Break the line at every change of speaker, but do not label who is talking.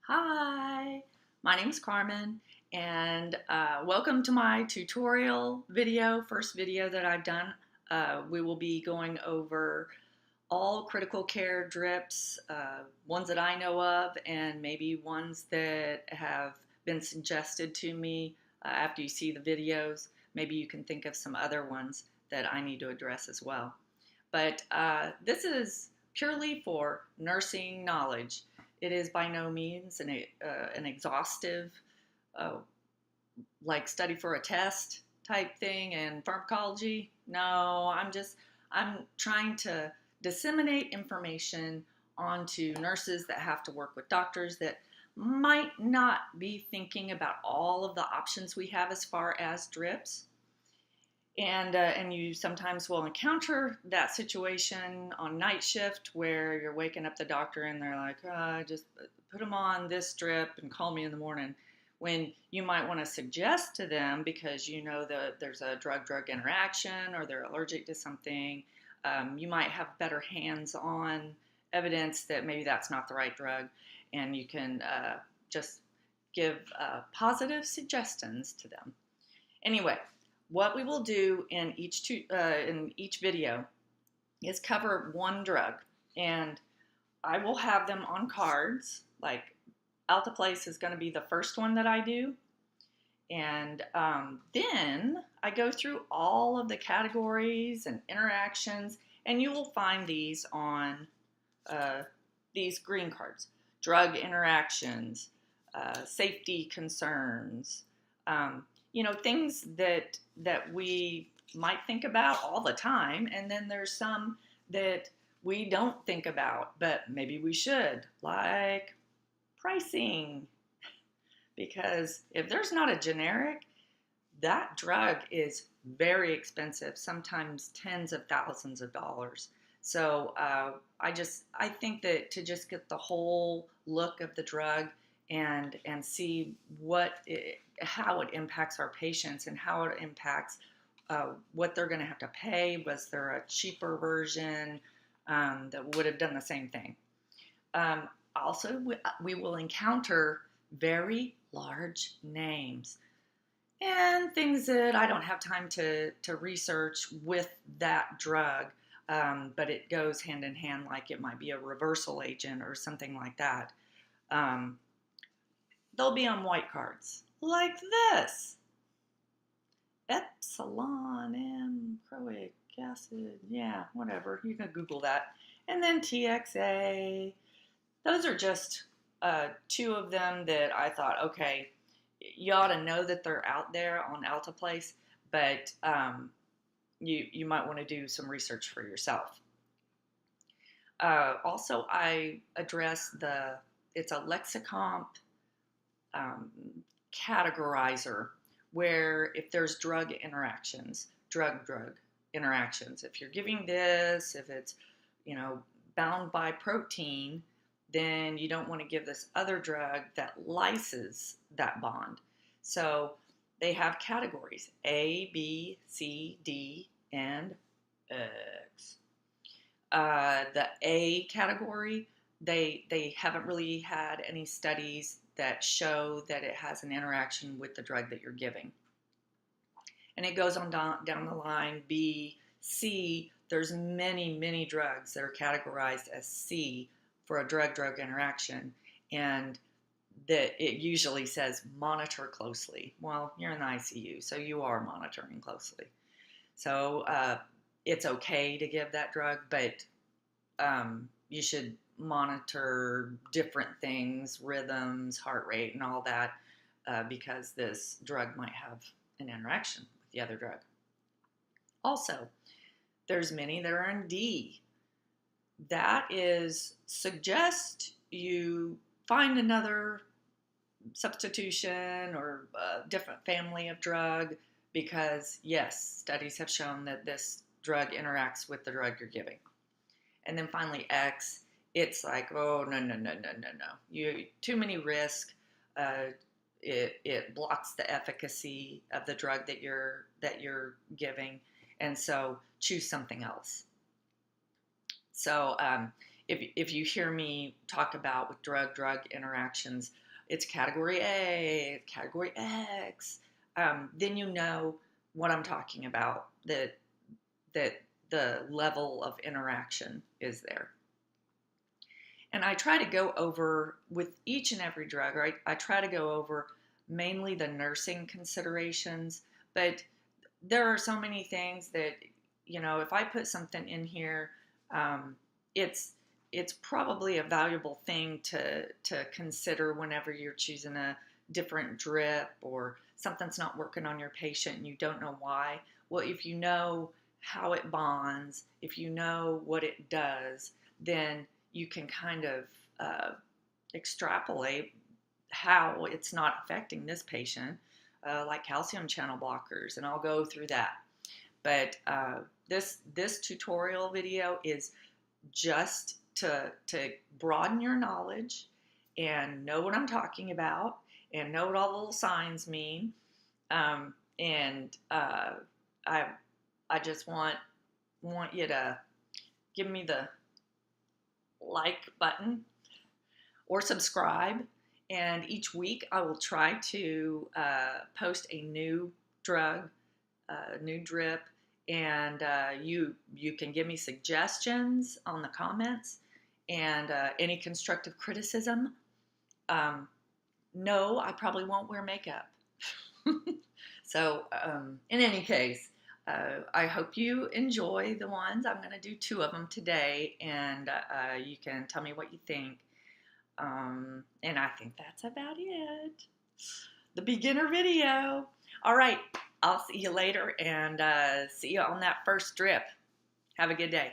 Hi, my name is Carmen, and welcome to my tutorial video, first video that I've done. We will be going over all critical care drips, ones that I know of, and maybe ones that have been suggested to me after you see the videos. Maybe you can think of some other ones that I need to address as well. But this is purely for nursing knowledge. It is by no means an exhaustive, uh, like study for a test type thing in pharmacology. No, I'm trying to disseminate information onto nurses that have to work with doctors that might not be thinking about all of the options we have as far as drips. And you sometimes will encounter that situation on night shift where you're waking up the doctor and they're like, just put them on this drip and call me in the morning. When you might want to suggest to them, because you know that there's a drug-drug interaction or they're allergic to something, you might have better hands-on evidence that maybe that's not the right drug, and you can just give positive suggestions to them. Anyway, what we will do in each video is cover one drug, and I will have them on cards. Like Alteplase is going to be the first one that I do, and then I go through all of the categories and interactions, and you will find these on these green cards: drug interactions, safety concerns. Things that we might think about all the time, and then there's some that we don't think about, but maybe we should, like pricing. Because if there's not a generic, that drug is very expensive, sometimes tens of thousands of dollars. So I think that to just get the whole look of the drug and see how it impacts our patients and how it impacts what they're going to have to pay. Was there a cheaper version that would have done the same thing? Also, we will encounter very large names and things that I don't have time to research with that drug, but it goes hand in hand, like it might be a reversal agent or something like that. They'll be on white cards, like this. Epsilon M proic acid, yeah, whatever. You can Google that. And then TXA. Those are just two of them that I thought, okay, you ought to know that they're out there on Alteplase, but you might want to do some research for yourself. Also, I address it's a Lexicomp categorizer, where if there's drug interactions, drug interactions, if you're giving this, if it's, bound by protein, then you don't want to give this other drug that lyses that bond. So they have categories: A, B, C, D, and X. The A category, they haven't really had any studies that show that it has an interaction with the drug that you're giving. And it goes on down the line. B, C, there's many drugs that are categorized as C for a drug-drug interaction, and that it usually says monitor closely. Well, you're in the ICU, so you are monitoring closely. So it's okay to give that drug, but you should monitor different things, rhythms, heart rate, and all that, because this drug might have an interaction with the other drug. Also, there's many that are in D. That is, suggest you find another substitution or a different family of drug, because yes, studies have shown that this drug interacts with the drug you're giving. And then finally X, it's like, oh, no. You too many risks. It blocks the efficacy of the drug that you're giving, and so choose something else. So if you hear me talk about with drug-drug interactions, it's category A, category X, then you know what I'm talking about, that the level of interaction is there. And I try to go over, with each and every drug, right, I try to go over mainly the nursing considerations, but there are so many things that, if I put something in here, it's probably a valuable thing to consider whenever you're choosing a different drip, or something's not working on your patient and you don't know why. Well, if you know how it bonds, if you know what it does, then you can kind of extrapolate how it's not affecting this patient, like calcium channel blockers, and I'll go through that. But this tutorial video is just to broaden your knowledge and know what I'm talking about and know what all the little signs mean. I just want you to give me the like button or subscribe. And each week I will try to post a new drug, new drip, and you can give me suggestions on the comments, and any constructive criticism. No, I probably won't wear makeup. So in any case, I hope you enjoy the ones. I'm going to do 2 of them today, and you can tell me what you think. And I think that's about it. The beginner video. All right, I'll see you later, and see you on that first drip. Have a good day.